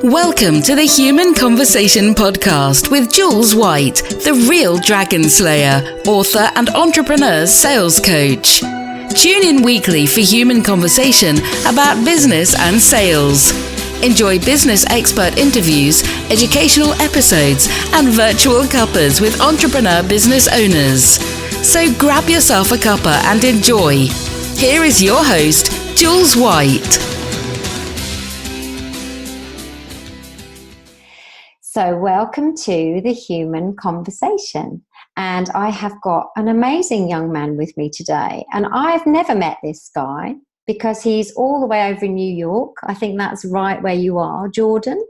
Welcome to the Human Conversation podcast with Jules White, the real dragon slayer, author and entrepreneur sales coach. Tune in weekly for human conversation about business and sales. Enjoy business expert interviews, educational episodes, and virtual cuppers with entrepreneur business owners. So grab yourself a cuppa and enjoy. Here is your host, Jules White. So welcome to the Human Conversation. And I have got an amazing young man with me today. And I've never met this guy because he's all the way over in New York. I think that's right where you are, Jordan.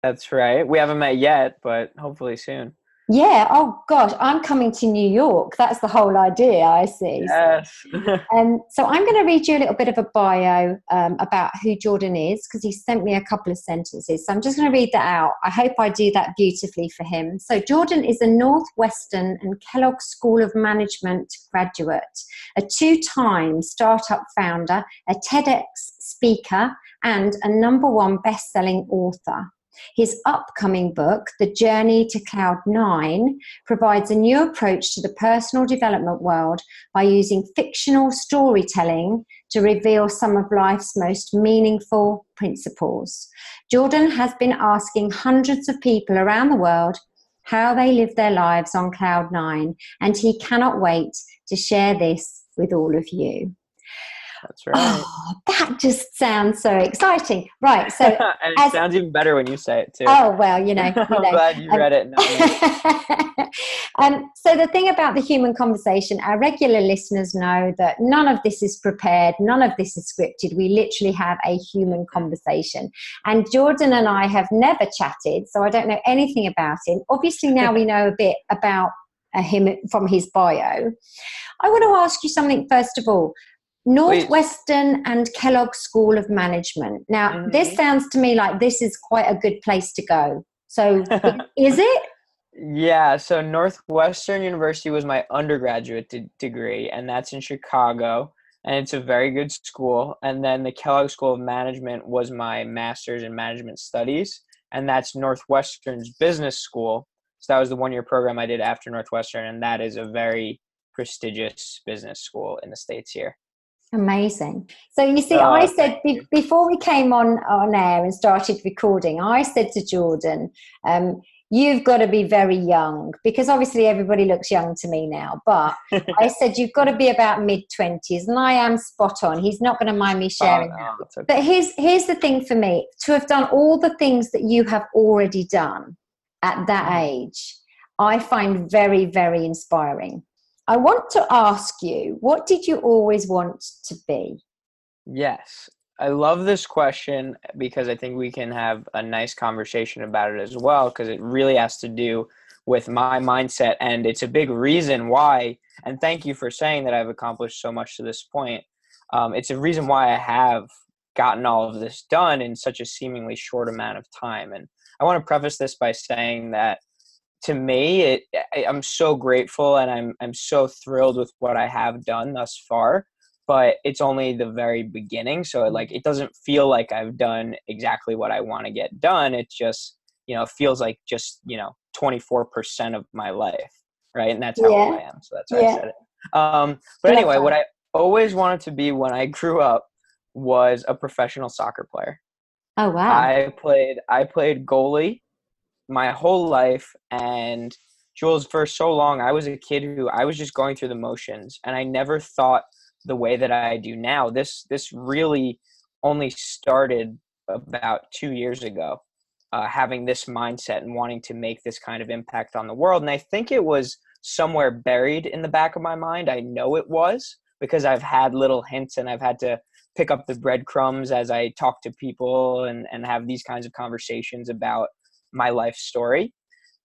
That's right. We haven't met yet, but hopefully soon. Yeah. Oh, gosh. I'm coming to New York. That's the whole idea, I see. Yes. So I'm going to read you a little bit of a bio about who Jordan is because he sent me a couple of sentences. So I'm just going to read that out. I hope I do that beautifully for him. So Jordan is a Northwestern and Kellogg School of Management graduate, a two-time startup founder, a TEDx speaker, and a #1 best-selling author. His upcoming book, The Journey to Cloud 9, provides a new approach to the personal development world by using fictional storytelling to reveal some of life's most meaningful principles. Jordan has been asking hundreds of people around the world how they live their lives on Cloud 9, and he cannot wait to share this with all of you. That's right. Oh, that just sounds so exciting. Right. So and it sounds even better when you say it too. Oh, well, you know. I'm glad you read it. So the thing about the Human Conversation, our regular listeners know that none of this is prepared. None of this is scripted. We literally have a human conversation. And Jordan and I have never chatted, so I don't know anything about him. Obviously, now we know a bit about him from his bio. I want to ask you something first of all. Northwestern and Kellogg School of Management. Now, This sounds to me like this is quite a good place to go. So, is it? Yeah, so Northwestern University was my undergraduate degree, and that's in Chicago, and it's a very good school. And then the Kellogg School of Management was my master's in management studies, and that's Northwestern's business school. So that was the one-year program I did after Northwestern, and that is a very prestigious business school in the States here. Amazing. So you see, I said before we came on air and started recording, I said to Jordan, you've got to be very young because obviously everybody looks young to me now. But I said, you've got to be about mid-20s, and I am spot on. He's not going to mind me sharing that. Okay. But here's the thing for me, to have done all the things that you have already done at that age, I find very, very inspiring. I want to ask you, what did you always want to be? Yes, I love this question because I think we can have a nice conversation about it as well, because it really has to do with my mindset, and it's a big reason why, and thank you for saying that I've accomplished so much to this point. It's a reason why I have gotten all of this done in such a seemingly short amount of time. And I want to preface this by saying that to me, I'm so grateful and I'm so thrilled with what I have done thus far, but it's only the very beginning. So it doesn't feel like I've done exactly what I want to get done. It just, it feels like just, 24% of my life. Right. And that's how old I am. So that's why I said it. But anyway, what I always wanted to be when I grew up was a professional soccer player. Oh, wow. I played goalie my whole life, and Jules, for so long I was a kid who I was just going through the motions, and I never thought the way that I do now. This really only started about 2 years ago, having this mindset and wanting to make this kind of impact on the world. And I think it was somewhere buried in the back of my mind. I know it was because I've had little hints, and I've had to pick up the breadcrumbs as I talk to people and have these kinds of conversations about my life story.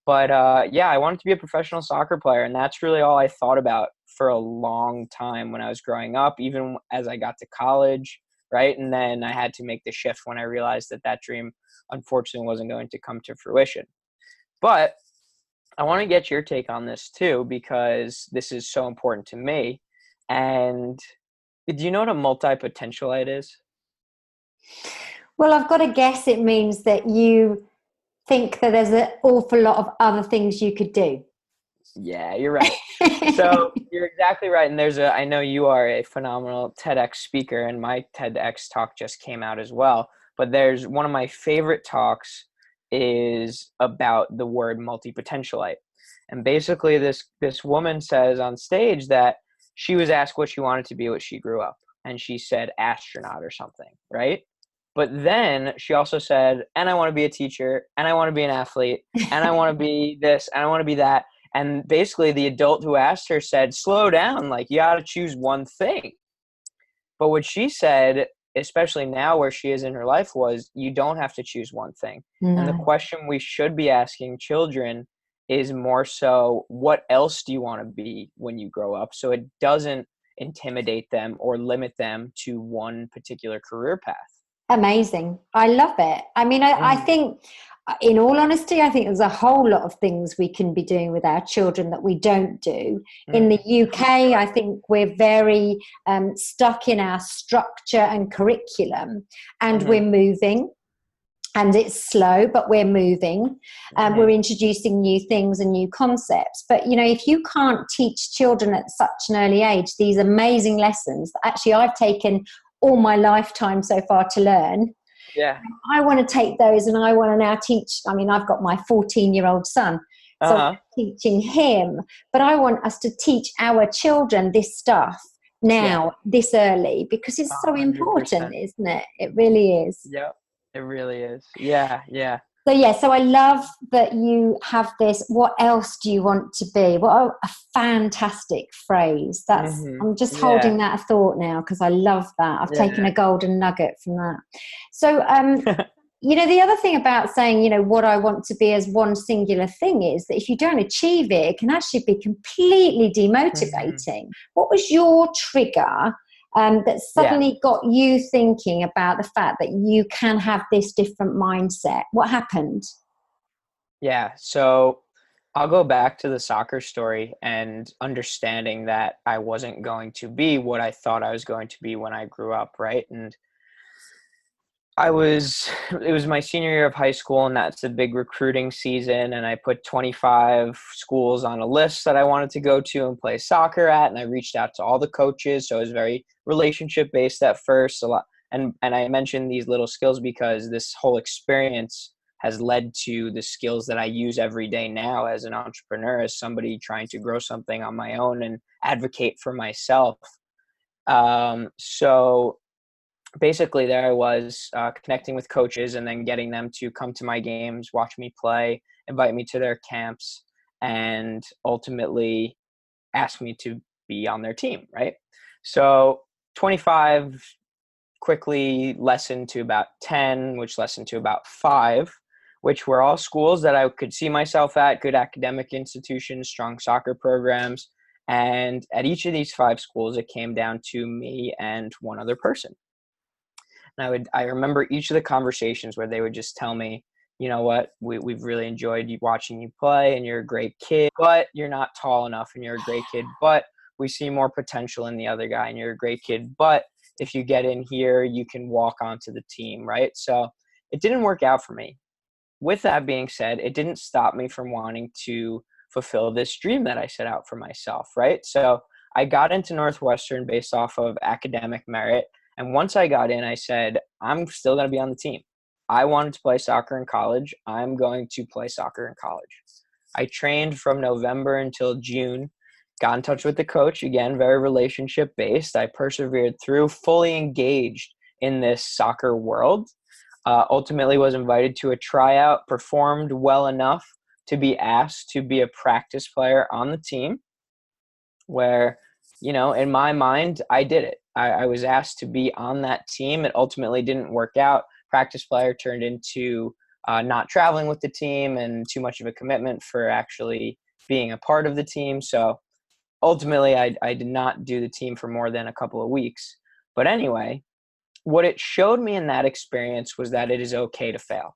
But I wanted to be a professional soccer player, and that's really all I thought about for a long time when I was growing up, even as I got to college, right? And then I had to make the shift when I realized that dream unfortunately wasn't going to come to fruition. But I want to get your take on this too, because this is so important to me. And do you know what a multipotentialite is? Well, I've got to guess it means that you think that there's an awful lot of other things you could do. Yeah, you're right. So you're exactly right. And I know you are a phenomenal TEDx speaker, and my TEDx talk just came out as well. But there's one of my favorite talks is about the word multipotentialite. And basically this woman says on stage that she was asked what she wanted to be when she grew up. And she said astronaut or something, right? But then she also said, and I want to be a teacher, and I want to be an athlete, and I want to be this, and I want to be that. And basically the adult who asked her said, slow down, like you got to choose one thing. But what she said, especially now where she is in her life, was you don't have to choose one thing. No. And the question we should be asking children is more so, what else do you want to be when you grow up? So it doesn't intimidate them or limit them to one particular career path. Amazing. I love it. I mean, I think, in all honesty, I think there's a whole lot of things we can be doing with our children that we don't do. In the UK, I think we're very stuck in our structure and curriculum, and we're moving. And it's slow, but we're moving. We're introducing new things and new concepts. But, you know, if you can't teach children at such an early age these amazing lessons that actually I've taken all my lifetime so far to learn, I want to take those and I want to now teach. I mean, I've got my 14-year-old son, so I'm teaching him. But I want us to teach our children this stuff now, this early, because it's 100%. So important, isn't it? It really is. Yeah. It really is. Yeah, yeah. So I love that you have this, what else do you want to be? What a fantastic phrase. That's I'm just holding that thought now because I love that. I've taken a golden nugget from that. So, you know, the other thing about saying, you know, what I want to be as one singular thing is that if you don't achieve it, it can actually be completely demotivating. What was your trigger that suddenly got you thinking about the fact that you can have this different mindset? What happened? Yeah, so I'll go back to the soccer story and understanding that I wasn't going to be what I thought I was going to be when I grew up, right? And it was my senior year of high school, and that's a big recruiting season, and I put 25 schools on a list that I wanted to go to and play soccer at, and I reached out to all the coaches, so it was very relationship based at first, a lot, and I mentioned these little skills because this whole experience has led to the skills that I use every day now as an entrepreneur, as somebody trying to grow something on my own and advocate for myself. So basically there I was connecting with coaches and then getting them to come to my games, watch me play, invite me to their camps, and ultimately ask me to be on their team, right? So 25 quickly lessened to about 10, which lessened to about 5, which were all schools that I could see myself at, good academic institutions, strong soccer programs. And at each of these 5 schools, it came down to me and one other person. And I remember each of the conversations where they would just tell me, you know what, we've really enjoyed watching you play, and you're a great kid, but you're not tall enough, and you're a great kid, but we see more potential in the other guy, and you're a great kid, but if you get in here, you can walk onto the team, right? So it didn't work out for me. With that being said, it didn't stop me from wanting to fulfill this dream that I set out for myself, right? So I got into Northwestern based off of academic merit. And once I got in, I said, I'm still going to be on the team. I wanted to play soccer in college. I'm going to play soccer in college. I trained from November until June, got in touch with the coach, again, very relationship based. I persevered through, fully engaged in this soccer world. Ultimately was invited to a tryout, performed well enough to be asked to be a practice player on the team, where, you know, in my mind, I did it. I was asked to be on that team. It ultimately didn't work out. Practice player turned into not traveling with the team and too much of a commitment for actually being a part of the team. So ultimately, I did not do the team for more than a couple of weeks. But anyway, what it showed me in that experience was that it is okay to fail.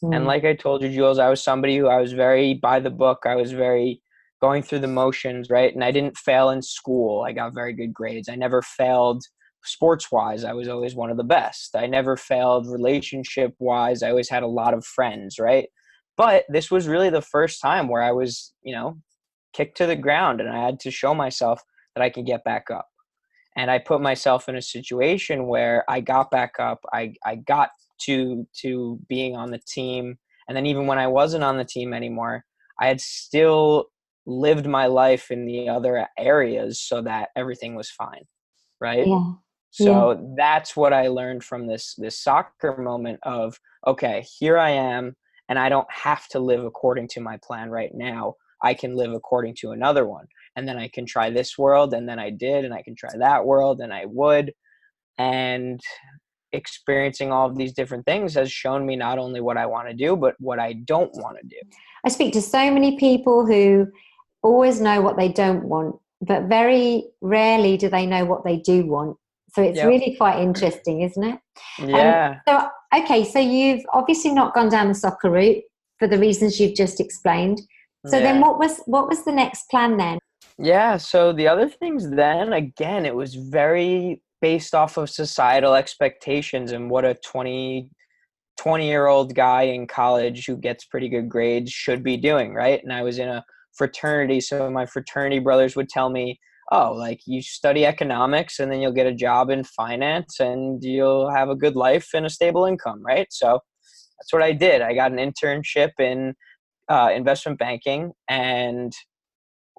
And like I told you, Jules, I was somebody who I was very by the book. I was very going through the motions, right? And I didn't fail in school. I got very good grades. I never failed sports wise, I was always one of the best. I never failed relationship wise. I always had a lot of friends, right? But this was really the first time where I was, kicked to the ground, and I had to show myself that I can get back up. And I put myself in a situation where I got back up. I got to being on the team. And then even when I wasn't on the team anymore, I had still lived my life in the other areas so that everything was fine. Right. Yeah. Yeah. So that's what I learned from this soccer moment of, okay, here I am, and I don't have to live according to my plan right now. I can live according to another one. And then I can try this world, and then I did, and I can try that world, and I would. And experiencing all of these different things has shown me not only what I want to do, but what I don't want to do. I speak to so many people who always know what they don't want, but very rarely do they know what they do want. So it's really quite interesting, isn't it? Yeah. So you've obviously not gone down the soccer route for the reasons you've just explained. So then what was the next plan then? Yeah. So the other things then, again, it was very based off of societal expectations and what a 20-year-old guy in college who gets pretty good grades should be doing, right? And I was in a fraternity, so my fraternity brothers would tell me, oh, like, you study economics and then you'll get a job in finance and you'll have a good life and a stable income, right? So that's what I did. I got an internship in investment banking and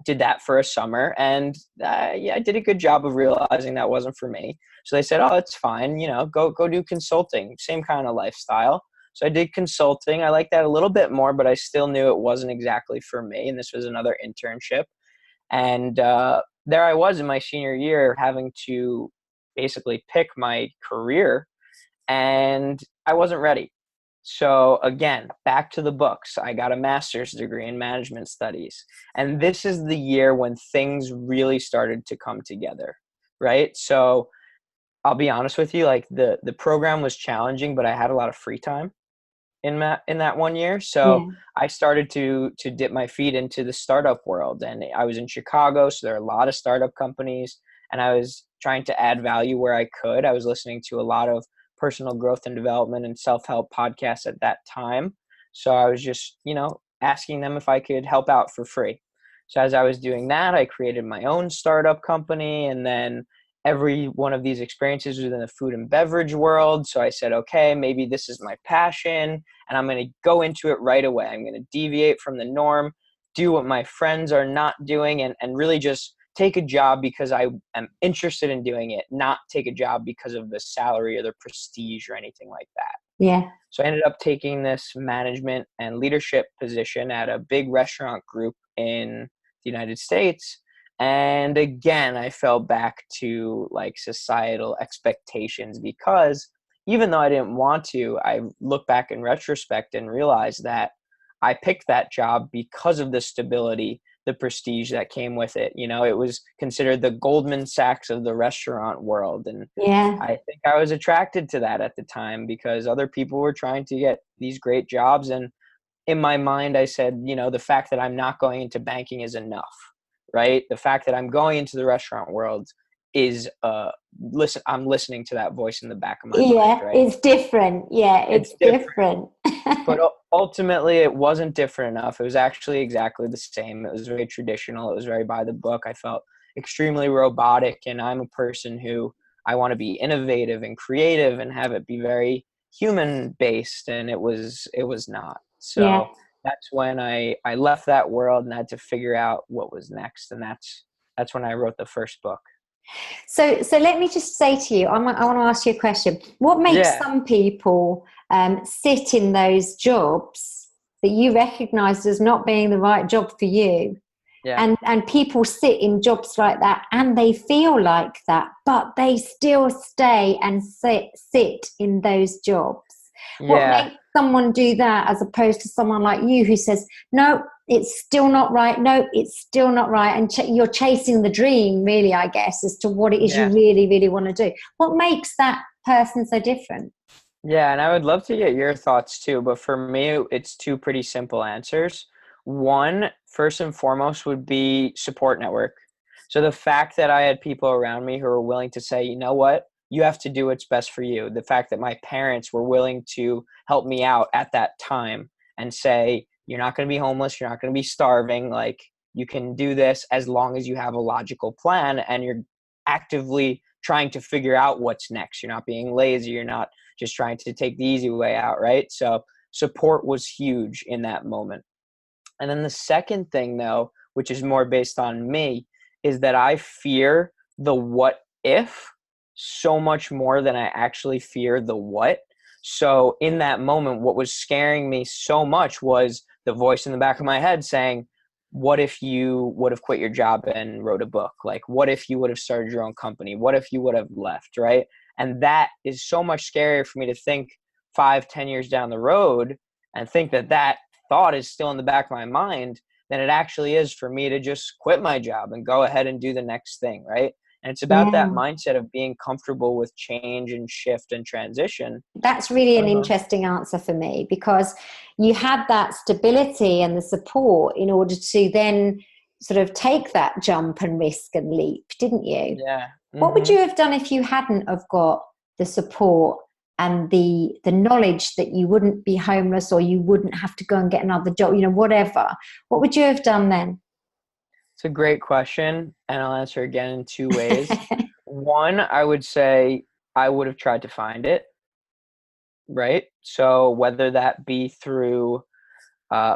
did that for a summer. And I did a good job of realizing that wasn't for me. So they said, oh, it's fine. Go do consulting, same kind of lifestyle. So I did consulting. I liked that a little bit more, but I still knew it wasn't exactly for me. And this was another internship. And there I was in my senior year having to basically pick my career, and I wasn't ready. So again, back to the books. I got a master's degree in management studies. And this is the year when things really started to come together, right? So I'll be honest with you, like the program was challenging, but I had a lot of free time in that 1 year. So I started to dip my feet into the startup world, and I was in Chicago. So there are a lot of startup companies, and I was trying to add value where I could. I was listening to a lot of personal growth and development and self-help podcasts at that time. So I was just, asking them if I could help out for free. So as I was doing that, I created my own startup company, and then every one of these experiences was in the food and beverage world. So I said, okay, maybe this is my passion, and I'm going to go into it right away. I'm going to deviate from the norm, do what my friends are not doing, and really just take a job because I am interested in doing it, not take a job because of the salary or the prestige or anything like that. Yeah. So I ended up taking this management and leadership position at a big restaurant group in the United States. And again, I fell back to like societal expectations, because even though I didn't want to, I look back in retrospect and realize that I picked that job because of the stability, the prestige that came with it. It was considered the Goldman Sachs of the restaurant world. And I think I was attracted to that at the time because other people were trying to get these great jobs. And in my mind, I said, the fact that I'm not going into banking is enough. Right? The fact that I'm going into the restaurant world is I'm listening to that voice in the back of my mind, right? It's different. Yeah, it's different. But ultimately it wasn't different enough. It was actually exactly the same. It was very traditional. It was very by the book. I felt extremely robotic, and I'm a person who I want to be innovative and creative and have it be very human based, and it was not. So that's when I left that world and had to figure out what was next. And that's when I wrote the first book. So let me just say to you, I want to ask you a question. What makes some people sit in those jobs that you recognize as not being the right job for you? Yeah. And people sit in jobs like that and they feel like that, but they still stay and sit in those jobs. Yeah. What makes someone do that as opposed to someone like you who says, no, it's still not right. No, it's still not right. And you're chasing the dream, really, I guess, as to what it is you really, really want to do. What makes that person so different? Yeah, and I would love to get your thoughts too. But for me, it's two pretty simple answers. One, first and foremost, would be support network. So the fact that I had people around me who were willing to say, you know what, you have to do what's best for you. The fact that my parents were willing to help me out at that time and say, you're not going to be homeless, you're not going to be starving, like you can do this as long as you have a logical plan and you're actively trying to figure out what's next. You're not being lazy, you're not just trying to take the easy way out, right? So support was huge in that moment. And then the second thing, though, which is more based on me, is that I fear the what if so much more than I actually fear the what. So in that moment, what was scaring me so much was the voice in the back of my head saying, what if you would have quit your job and wrote a book? Like, what if you would have started your own company? What if you would have left, right? And that is so much scarier for me to think 5-10 years down the road and think that that thought is still in the back of my mind than it actually is for me to just quit my job and go ahead and do the next thing, right? And it's about that mindset of being comfortable with change and shift and transition. That's really an interesting answer for me, because you had that stability and the support in order to then sort of take that jump and risk and leap, didn't you? Yeah. What would you have done if you hadn't have got the support and the knowledge that you wouldn't be homeless or you wouldn't have to go and get another job, whatever? What would you have done then? It's a great question, and I'll answer again in two ways. One, I would say I would have tried to find it, right? So whether that be through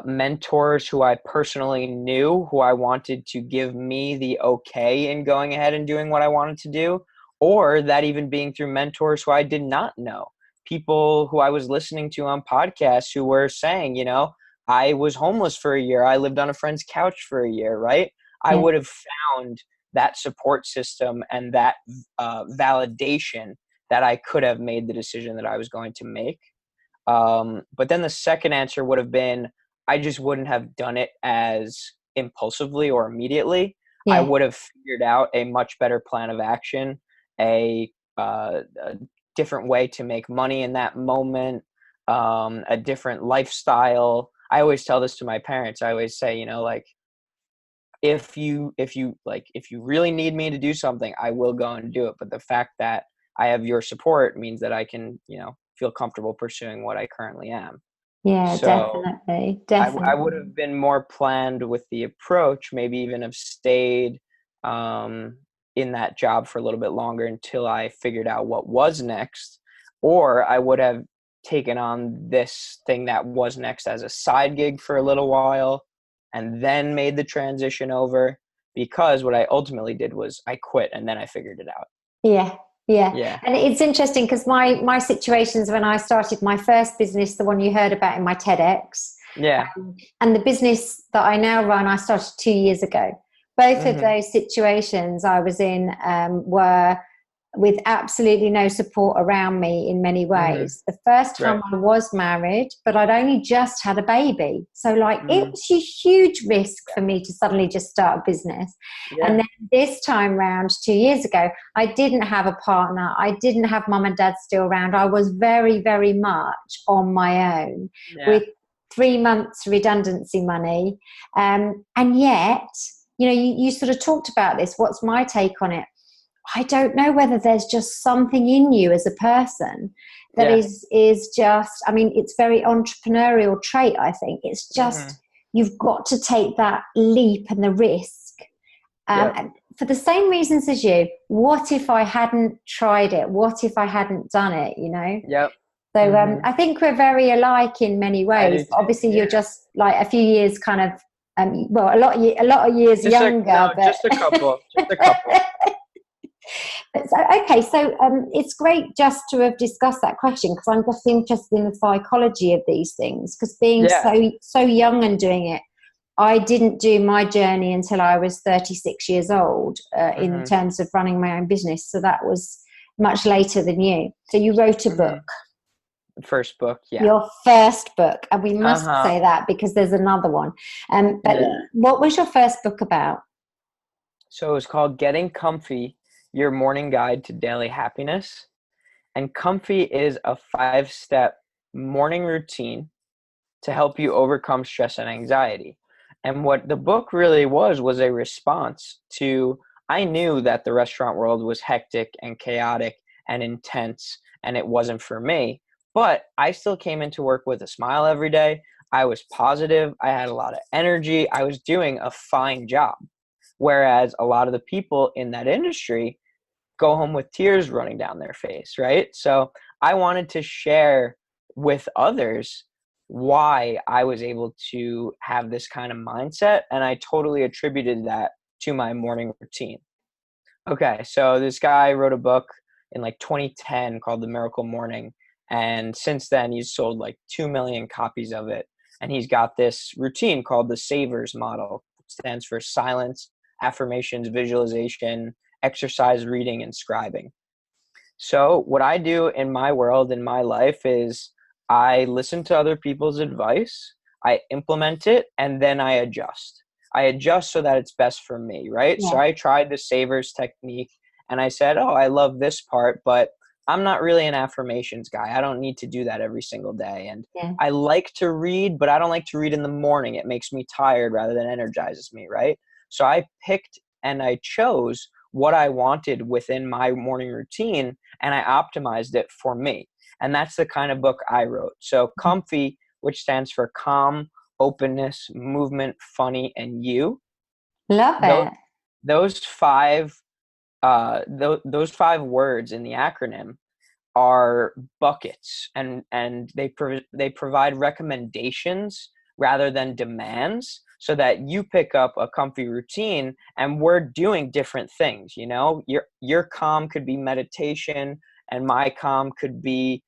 mentors who I personally knew, who I wanted to give me the okay in going ahead and doing what I wanted to do, or that even being through mentors who I did not know, people who I was listening to on podcasts who were saying, I was homeless for a year. I lived on a friend's couch for a year, right? I would have found that support system and that validation that I could have made the decision that I was going to make. But then the second answer would have been, I just wouldn't have done it as impulsively or immediately. I would have figured out a much better plan of action, a different way to make money in that moment, a different lifestyle. I always tell this to my parents. I always say, if you really need me to do something, I will go and do it. But the fact that I have your support means that I can, feel comfortable pursuing what I currently am. Yeah, So definitely. I would have been more planned with the approach, maybe even have stayed in that job for a little bit longer until I figured out what was next. Or I would have taken on this thing that was next as a side gig for a little while and then made the transition over, because what I ultimately did was I quit and then I figured it out. Yeah. And it's interesting because my situations when I started my first business, the one you heard about in my TEDx, and the business that I now run, I started 2 years ago. Both of those situations I was in were with absolutely no support around me in many ways. The first time I was married, but I'd only just had a baby. So it was a huge risk for me to suddenly just start a business. And then this time round, 2 years ago, I didn't have a partner. I didn't have mum and dad still around. I was very, very much on my own with 3 months redundancy money. And yet, you sort of talked about this. What's my take on it? I don't know whether there's just something in you as a person that is just, it's very entrepreneurial trait, I think. It's just, you've got to take that leap and the risk. And for the same reasons as you, what if I hadn't tried it? What if I hadn't done it, So I think we're very alike in many ways. Obviously, you're just like a few years kind of, a lot of years just younger. Just a couple. So it's great just to have discussed that question, because I'm just interested in the psychology of these things, because being so young and doing it, I didn't do my journey until I was 36 years old in terms of running my own business. So that was much later than you. So you wrote a book. First book, Your first book. And we must say that because there's another one. But what was your first book about? So it was called Getting Comfy, Your Morning Guide to Daily Happiness. And Comfy is a 5-step morning routine to help you overcome stress and anxiety. And what the book really was a response to, I knew that the restaurant world was hectic and chaotic and intense, and it wasn't for me. But I still came into work with a smile every day. I was positive. I had a lot of energy. I was doing a fine job. Whereas a lot of the people in that industry go home with tears running down their face, right? So I wanted to share with others why I was able to have this kind of mindset, and I totally attributed that to my morning routine. Okay, so this guy wrote a book in like 2010 called The Miracle Morning, and since then he's sold like 2 million copies of it, and he's got this routine called the Savers model. It stands for silence, affirmations, visualization, exercise, reading, and scribing. So what I do in my world, in my life, is I listen to other people's advice, I implement it, and then I adjust. I adjust so that it's best for me, right? Yeah. So I tried the Savers technique, and I said, oh, I love this part, but I'm not really an affirmations guy. I don't need to do that every single day. And Yeah. I like to read, but I don't like to read in the morning. It makes me tired rather than energizes me, right? So I picked and I chose what I wanted within my morning routine, and I optimized it for me. And that's the kind of book I wrote. So Comfy, which stands for calm, openness, movement, funny, and you. Love Those, it. those five those 5 words in the acronym are buckets, and they provide recommendations rather than demands, so that you pick up a comfy routine and we're doing different things. Your calm could be meditation, and my calm could be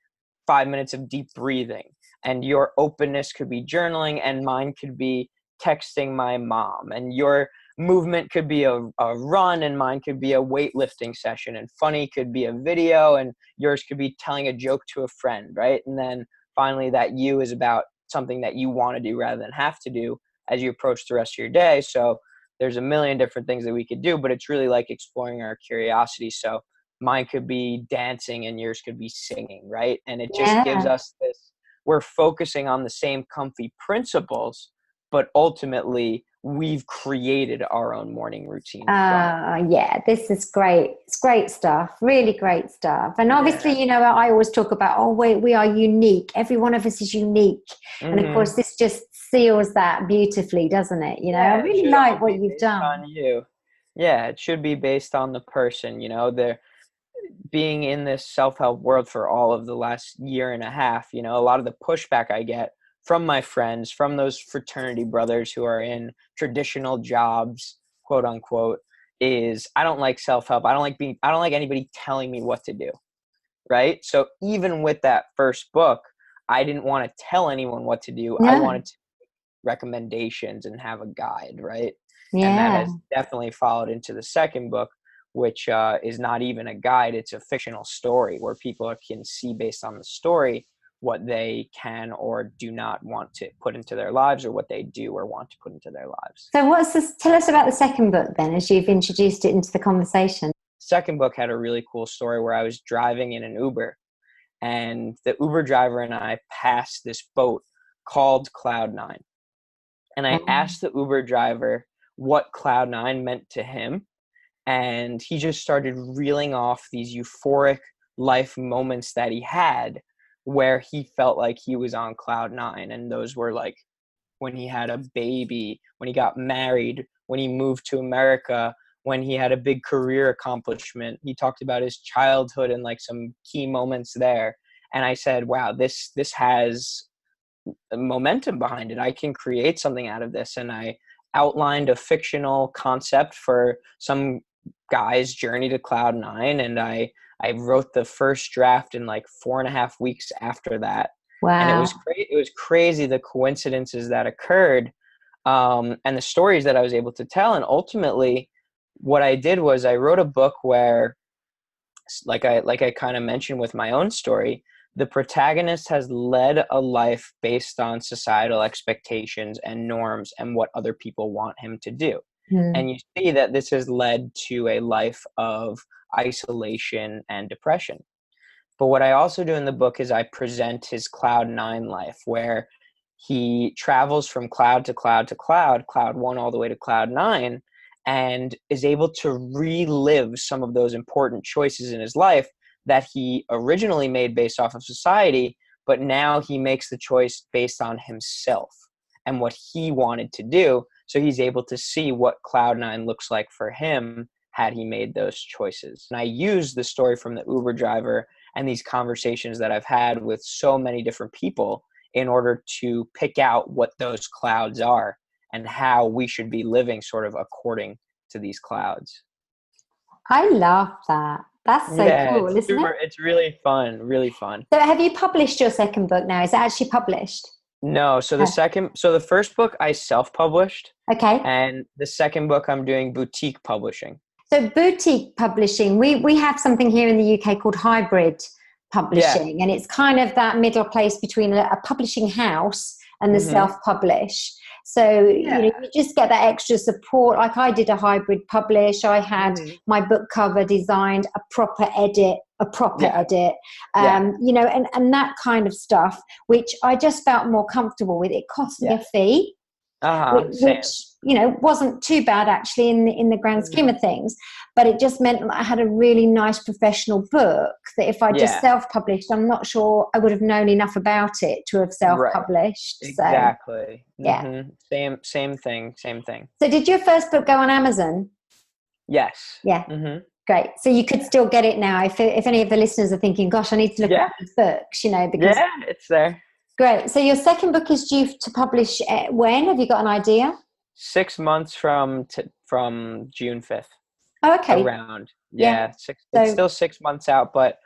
5 minutes of deep breathing, and your openness could be journaling, and mine could be texting my mom, and your movement could be a run, and mine could be a weightlifting session, and funny could be a video, and yours could be telling a joke to a friend, right? And then finally, that you is about something that you want to do rather than have to do as you approach the rest of your day. So there's a million different things that we could do, but it's really like exploring our curiosity. So mine could be dancing and yours could be singing, right? And it just gives Yeah. us this, we're focusing on the same comfy principles, but ultimately we've created our own morning routine from it. Yeah, this is great. It's great stuff, really great stuff. And obviously, Yeah. I always talk about, oh, we are unique. Every one of us is unique. And of course, Mm-hmm. this just seals that beautifully, doesn't it? I Yeah, it really should all like what be you've based done. on you. Yeah, it should be based on the person. They're being in this self-help world for all of the last year and a half. A lot of the pushback I get from my friends, from those fraternity brothers who are in traditional jobs, quote unquote, is I don't like self-help. I don't like anybody telling me what to do. Right? So even with that first book, I didn't want to tell anyone what to do. I No. wanted to recommendations and have a guide, right? And that Yeah. has definitely followed into the second book, which is not even a guide. It's a fictional story where people can see based on the story what they can or do not want to put into their lives, or what they do or want to put into their lives. So what's this? Tell us about the second book then, as you've introduced it into the conversation. Second book had a really cool story where I was driving in an Uber, and the Uber driver and I passed this boat called Cloud9. And I asked the Uber driver what Cloud9 meant to him, and he just started reeling off these euphoric life moments that he had where he felt like he was on Cloud9. And those were like when he had a baby, when he got married, when he moved to America, when he had a big career accomplishment. He talked about his childhood and like some key moments there. And I said, wow, this has momentum behind it. I can create something out of this. And I outlined a fictional concept for some guy's journey to Cloud9. And I wrote the first draft in like 4.5 weeks after that. Wow. And it was crazy, the coincidences that occurred, and the stories that I was able to tell. And ultimately what I did was I wrote a book where, like I kind of mentioned with my own story, the protagonist has led a life based on societal expectations and norms and what other people want him to do. And you see that this has led to a life of isolation and depression. But what I also do in the book is I present his Cloud9 life, where he travels from cloud to cloud to cloud, Cloud1 all the way to Cloud9, and is able to relive some of those important choices in his life that he originally made based off of society, but now he makes the choice based on himself and what he wanted to do. So he's able to see what Cloud9 looks like for him had he made those choices. And I use the story from the Uber driver and these conversations that I've had with so many different people in order to pick out what those clouds are and how we should be living sort of according to these clouds. I love that. That's so cool, isn't it? It's really fun, really fun. So have you published your second book now? Is it actually published? No, so the first book I self-published. Okay. And the second book I'm doing boutique publishing. So boutique publishing, we have something here in the UK called hybrid publishing, and it's kind of that middle place between a publishing house and the self-publish. So you know, you just get that extra support. Like I did a hybrid publish. I had my book cover designed, a proper edit, you know, and that kind of stuff, which I just felt more comfortable with. It cost me a fee. Which you know wasn't too bad actually in the grand scheme of things, but it just meant that I had a really nice professional book that if I just self-published, I'm not sure I would have known enough about it to have self-published. Exactly. So, Same thing. So did your first book go on Amazon? Yes. Yeah. Great. So you could still get it now if any of the listeners are thinking, gosh, I need to look at these books, you know, because it's there. Great. So your second book is due to publish when? Have you got an idea? 6 months from June 5th. Oh, okay. Around. It's still 6 months out, but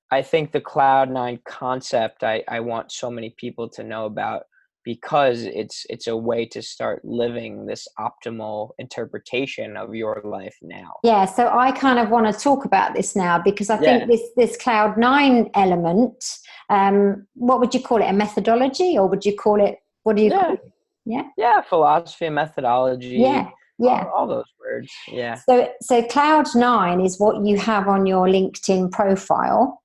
I think the Cloud9 concept I want so many people to know about, because it's a way to start living this optimal interpretation of your life now. Yeah, so I kind of want to talk about this now, because I think this Cloud9 element, what would you call it? A methodology, or would you call it, what do you call it? Yeah, philosophy and methodology. All those words. Yeah. So Cloud9 is what you have on your LinkedIn profile.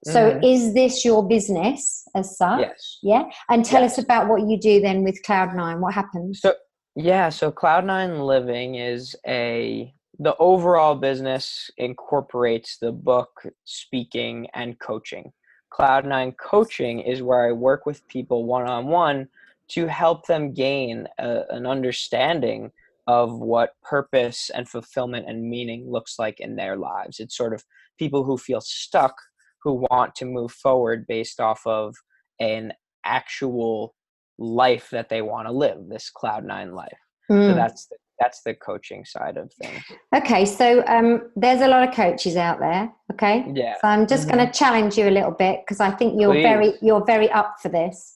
So is this your business as such? Yes. Yeah. And tell us about what you do then with Cloud9. What happens? So Cloud9 Living is the overall business incorporates the book, speaking, and coaching. Cloud9 Coaching is where I work with people one-on-one to help them gain an understanding of what purpose and fulfillment and meaning looks like in their lives. It's sort of people who feel stuck, who want to move forward based off of an actual life that they want to live, this Cloud9 life. So that's the coaching side of things. Okay, so there's a lot of coaches out there. Okay, so I'm just going to challenge you a little bit, because I think you're very up for this.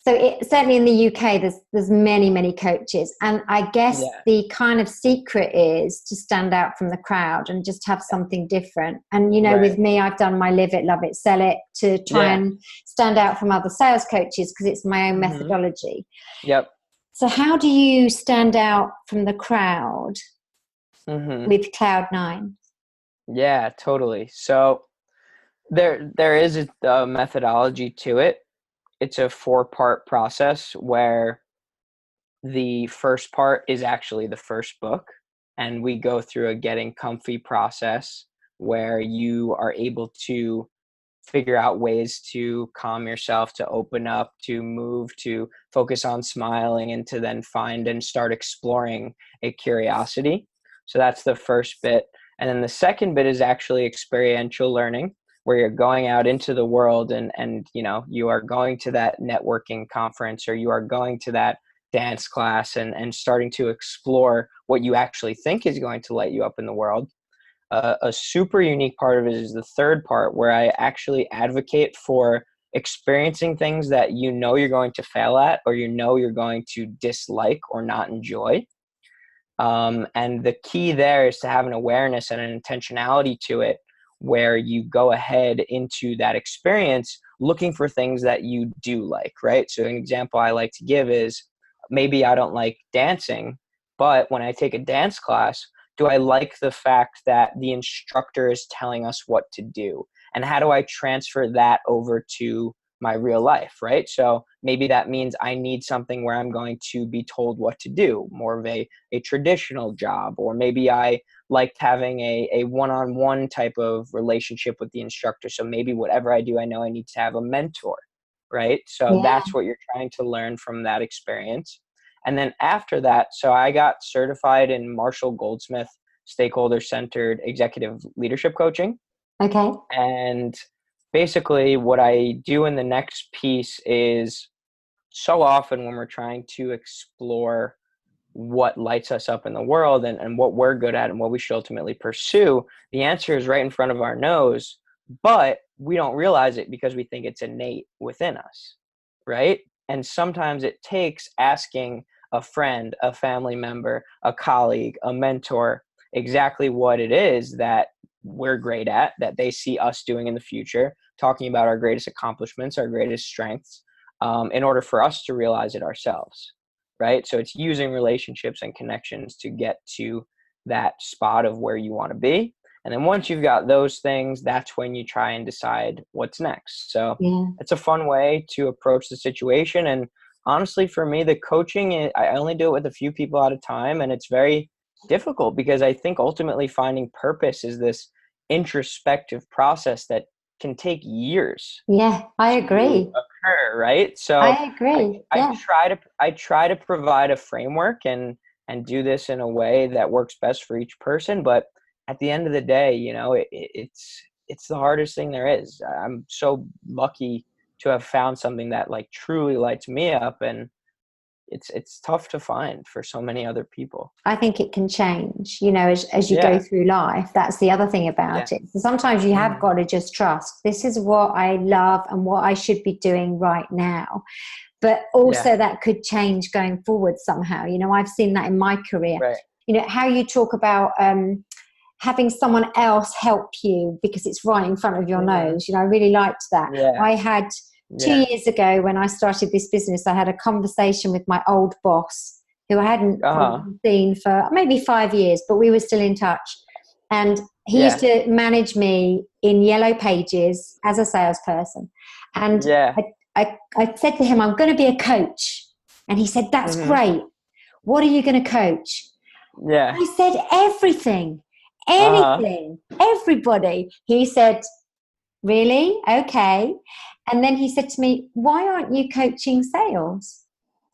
So certainly in the UK, there's many coaches, and I guess the kind of secret is to stand out from the crowd and just have something different. And you know, with me, I've done my live it, love it, sell it to try and stand out from other sales coaches, because it's my own methodology. Yep. So how do you stand out from the crowd with Cloud9? Yeah, totally. So there is a methodology to it. It's a 4-part process where the first part is actually the first book, and we go through a getting comfy process where you are able to figure out ways to calm yourself, to open up, to move, to focus on smiling, and to then find and start exploring a curiosity. So that's the first bit. And then the second bit is actually experiential learning, where you're going out into the world and you know, you are going to that networking conference, or you are going to that dance class and starting to explore what you actually think is going to light you up in the world. A super unique part of it is the third part, where I actually advocate for experiencing things that you know you're going to fail at, or you know you're going to dislike or not enjoy. And the key there is to have an awareness and an intentionality to it, where you go ahead into that experience looking for things that you do like, right? So an example I like to give is, maybe I don't like dancing, but when I take a dance class, do I like the fact that the instructor is telling us what to do? And how do I transfer that over to my real life, right? So maybe that means I need something where I'm going to be told what to do, more of a traditional job, or maybe I liked having a one-on-one type of relationship with the instructor. So maybe whatever I do, I know I need to have a mentor, right? So Yeah. that's what you're trying to learn from that experience. And then after that, so I got certified in Marshall Goldsmith stakeholder centered executive leadership coaching. Okay. And basically what I do in the next piece is, so often when we're trying to explore what lights us up in the world and what we're good at and what we should ultimately pursue, the answer is right in front of our nose, but we don't realize it because we think it's innate within us, right? And sometimes it takes asking a friend, a family member, a colleague, a mentor, exactly what it is that we're great at, that they see us doing in the future, talking about our greatest accomplishments, our greatest strengths, in order for us to realize it ourselves, right? So it's using relationships and connections to get to that spot of where you want to be. And then once you've got those things, that's when you try and decide what's next. So Yeah. it's a fun way to approach the situation. And honestly, for me, the coaching, I only do it with a few people at a time. And it's very difficult because I think ultimately finding purpose is this introspective process that can take years Yeah, I agree. to occur, right? So I agree. Yeah. I try to provide a framework and do this in a way that works best for each person. But at the end of the day, you know, it's the hardest thing there is. I'm so lucky to have found something that like truly lights me up, and it's tough to find for so many other people. I think it can change, you know, as you go Yeah, through life. That's the other thing yeah, about it. So sometimes you have mhm, got to just trust this is what I love and what I should be doing right now. But yeah, also that could change going forward somehow. You know, I've seen that in my career. right, You know, how you talk about having someone else help you because it's right in front of your mhm, nose. You know, I really liked that. yeah, I had two yeah, years ago when I started this business, I had a conversation with my old boss who I hadn't uh-huh, seen for maybe 5 years, but we were still in touch. And he used yeah, to manage me in Yellow Pages as a salesperson. And yeah, I said to him, I'm going to be a coach. And he said, that's mhm, great. What are you going to coach? yeah, I said, everything, uh-huh, anything, everybody. He said, really? Okay. And then he said to me, why aren't you coaching sales?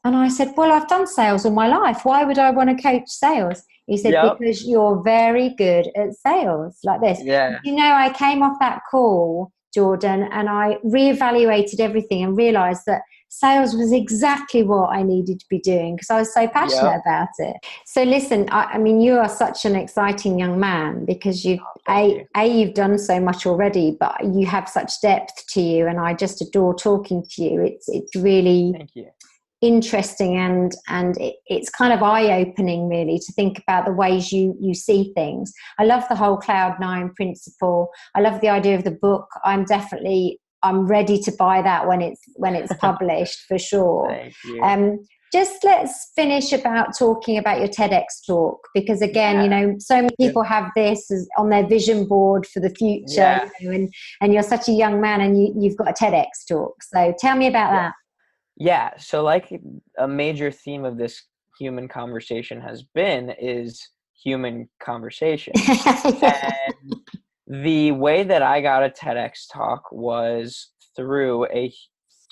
And I said, well, I've done sales all my life. Why would I want to coach sales? He said, yep, because you're very good at sales, like this. yeah, You know, I came off that call, Jordan, and I reevaluated everything and realized that sales was exactly what I needed to be doing because I was so yep. passionate about it. So listen, I mean, you are such an exciting young man because Thank you. you've done so much already, but you have such depth to you, and I just adore talking to you. It's really Thank you. interesting and it's kind of eye-opening really to think about the ways you see things. I love the whole Cloud9 principle. I love the idea of the book. I'm ready to buy that when it's published for sure. Thank you. um just let's finish about talking about your TEDx talk, because again, you Yeah. know, so many Good. people have this as on their vision board for the future, Yeah. you know, and you're such a young man and you've got a TEDx talk, so tell me about Yeah. that. Yeah. So like a major theme of this human conversation has been is human conversation. Yeah. And the way that I got a TEDx talk was through a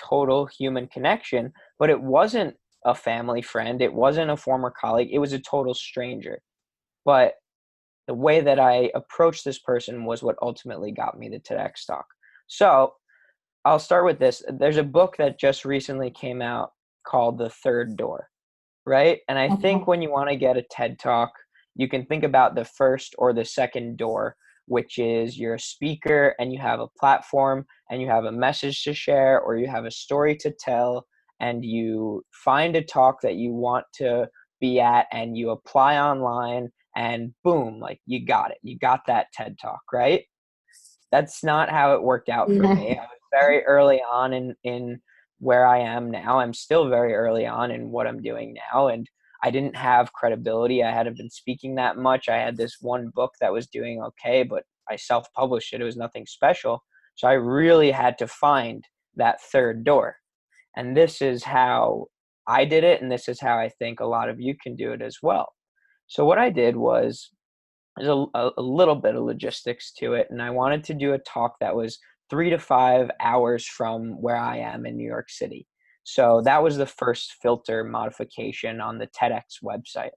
total human connection, but it wasn't a family friend. It wasn't a former colleague. It was a total stranger. But the way that I approached this person was what ultimately got me the TEDx talk. So I'll start with this. There's a book that just recently came out called The Third Door, right? And I think Okay. when you want to get a TED talk, you can think about the first or the second door, which is you're a speaker and you have a platform and you have a message to share or you have a story to tell, and you find a talk that you want to be at and you apply online, and boom, like you got it. You got that TED talk, right? That's not how it worked out for Yeah. me. I was very early on in where I am now. I'm still very early on in what I'm doing now, and I didn't have credibility. I hadn't been speaking that much. I had this one book that was doing okay, but I self-published it. It was nothing special. So I really had to find that third door. And this is how I did it, and this is how I think a lot of you can do it as well. So what I did was, there's a little bit of logistics to it, and I wanted to do a talk that was 3 to 5 hours from where I am in New York City. So that was the first filter modification on the TEDx website.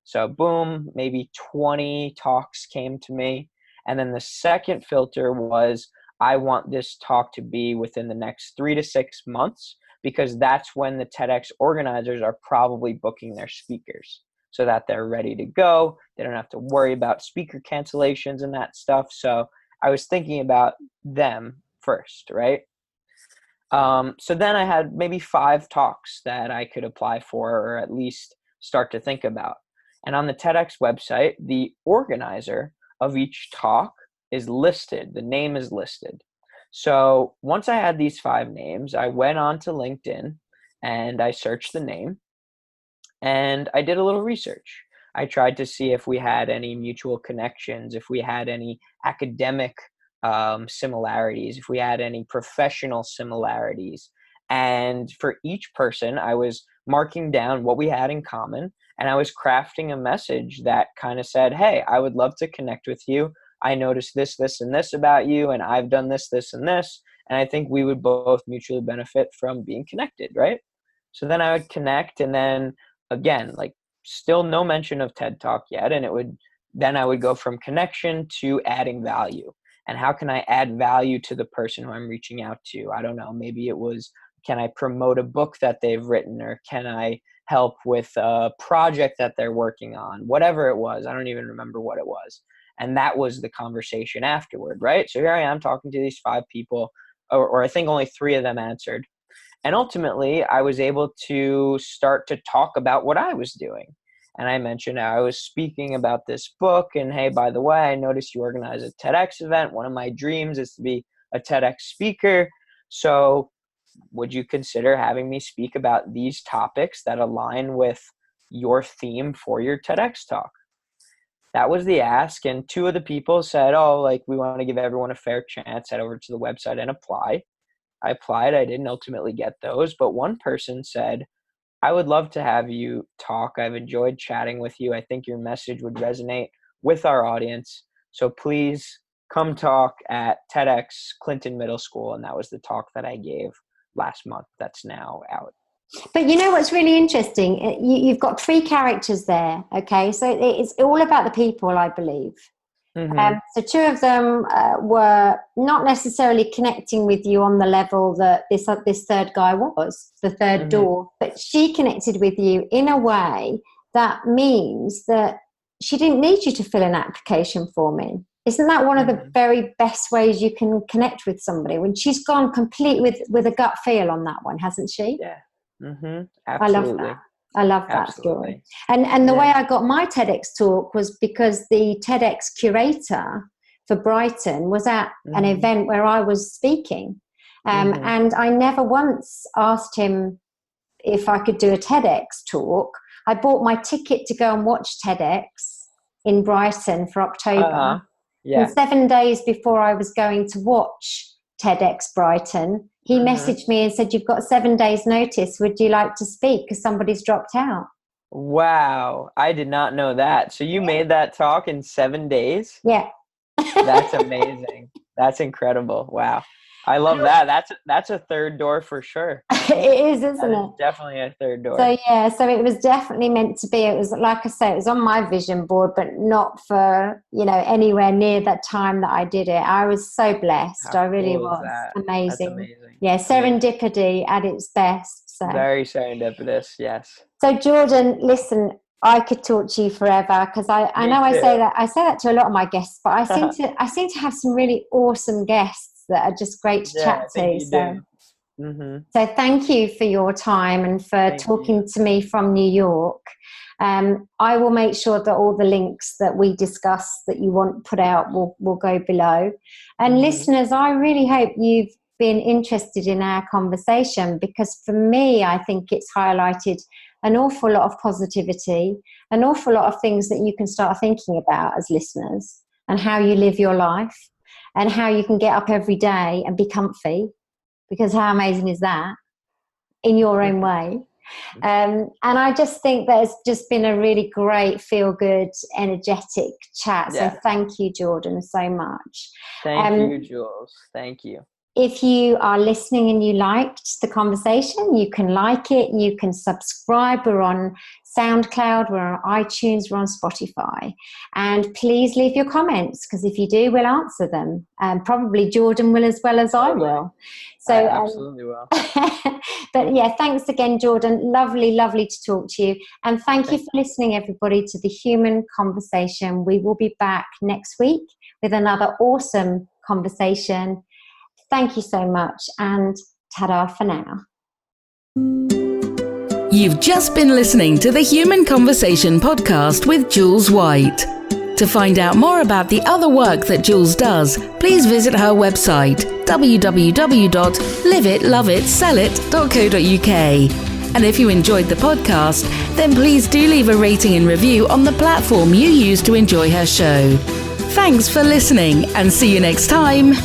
So boom, maybe 20 talks came to me. And then the second filter was, I want this talk to be within the next 3 to 6 months, because that's when the TEDx organizers are probably booking their speakers, so that they're ready to go. They don't have to worry about speaker cancellations and that stuff. So I was thinking about them first, right? So then I had maybe 5 talks that I could apply for, or at least start to think about. And on the TEDx website, the organizer of each talk is listed. The name is listed. So once I had these 5 names, I went on to LinkedIn and I searched the name and I did a little research. I tried to see if we had any mutual connections, if we had any academic similarities, if we had any professional similarities. And for each person, I was marking down what we had in common, and I was crafting a message that kind of said, hey, I would love to connect with you. I noticed this, this, and this about you, and I've done this, this, and this, and I think we would both mutually benefit from being connected, right? So then I would connect, and then again, like, still no mention of TED Talk yet, and I would go from connection to adding value. And how can I add value to the person who I'm reaching out to? I don't know, maybe it was, can I promote a book that they've written, or can I help with a project that they're working on? Whatever it was, I don't even remember what it was. And that was the conversation afterward, right? So here I am talking to these 5 people, or I think only 3 of them answered. And ultimately, I was able to start to talk about what I was doing. And I mentioned I was speaking about this book, and hey, by the way, I noticed you organize a TEDx event. One of my dreams is to be a TEDx speaker. So would you consider having me speak about these topics that align with your theme for your TEDx talk? That was the ask. And 2 of the people said, oh, like, we want to give everyone a fair chance. Head over to the website and apply. I applied. I didn't ultimately get those. But one person said, I would love to have you talk. I've enjoyed chatting with you. I think your message would resonate with our audience. So please come talk at TEDx Clinton Middle School. And that was the talk that I gave last month. That's now out. But you know what's really interesting? You've got 3 characters there, okay? So it's all about the people, I believe. Mm-hmm. So 2 of them were not necessarily connecting with you on the level that this third guy was, the third Mm-hmm. door. But she connected with you in a way that means that she didn't need you to fill an application form in. Isn't that one of the very best ways you can connect with somebody, when she's gone complete with a gut feel on that one, hasn't she? Yeah. Mm-hmm. I love Absolutely. that. I love that Absolutely. story. And the way I got my TEDx talk was because the TEDx curator for Brighton was at an event where I was speaking. And I never once asked him if I could do a TEDx talk. I bought my ticket to go and watch TEDx in Brighton for October. Yeah. And 7 days before I was going to watch TEDx Brighton, he messaged me and said, you've got 7 days notice. Would you like to speak? Because somebody's dropped out. Wow. I did not know that. So you made that talk in 7 days? Yeah. That's amazing. That's incredible. Wow. I love that. That's a third door for sure. It is, isn't it? Definitely a third door. So yeah, so it was definitely meant to be. It was, like I say, it was on my vision board, but not for, anywhere near that time that I did it. I was so blessed. How I really cool is was. that? Amazing. That's amazing. Yeah, serendipity at its best. So. Very serendipitous, yes. So Jordan, listen, I could talk to you forever, because I know I say that to a lot of my guests, but I seem to have some really awesome guests that are just great to chat to. So thank you for your time and for talking to me from New York. I will make sure that all the links that we discuss that you want put out will go below. And listeners, I really hope you've been interested in our conversation, because for me, I think it's highlighted an awful lot of positivity, an awful lot of things that you can start thinking about as listeners, and how you live your life, and how you can get up every day and be comfy, because how amazing is that in your own way? And I just think that it's just been a really great, feel-good, energetic chat. So thank you, Jordan, so much. Thank you, Jules. Thank you. If you are listening and you liked the conversation, you can like it, you can subscribe. We're on SoundCloud, we're on iTunes, we're on Spotify. And please leave your comments, because if you do, we'll answer them. Probably Jordan will as well as I will. So I absolutely will. But yeah, thanks again, Jordan. Lovely to talk to you. And thank you for listening, everybody, to The Human Conversation. We will be back next week with another awesome conversation. Thank you so much, and ta-da for now. You've just been listening to the Human Conversation podcast with Jules White. To find out more about the other work that Jules does, please visit her website, www.liveitloveitsellit.co.uk. And if you enjoyed the podcast, then please do leave a rating and review on the platform you use to enjoy her show. Thanks for listening, and see you next time.